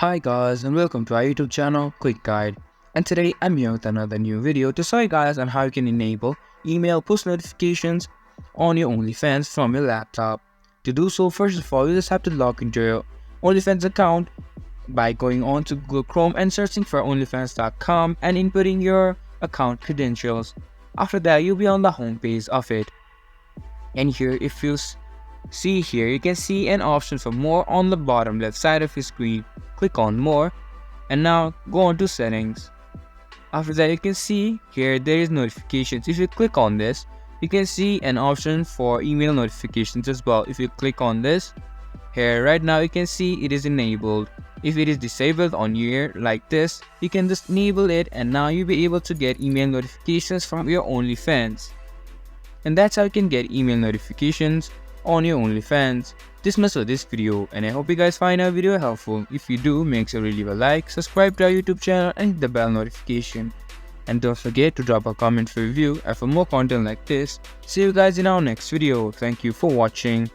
Hi guys and welcome to our YouTube channel Quick Guide, and today I'm here with another new video to show you guys on how you can enable email push notifications on your OnlyFans from your laptop. To do so, first of all, you just have to log into your OnlyFans account by going on to Google Chrome and searching for onlyfans.com and inputting your account credentials. After that, you'll be on the home page of it, and here if you see here, you can see an option for more on the bottom left side of your screen. Click on more and now go on to settings. After that, you can see here there is notifications. If you click on this, you can see an option for email notifications as well. If you click on this here right now, you can see it is enabled. If it is disabled on here like this, you can just enable it and now you'll be able to get email notifications from your OnlyFans. And that's how you can get email notifications on your OnlyFans. This much for this video, and I hope you guys find our video helpful. If you do, make sure to leave a like, subscribe to our YouTube channel and hit the bell notification. And don't forget to drop a comment for review and for more content like this. See you guys in our next video. Thank you for watching.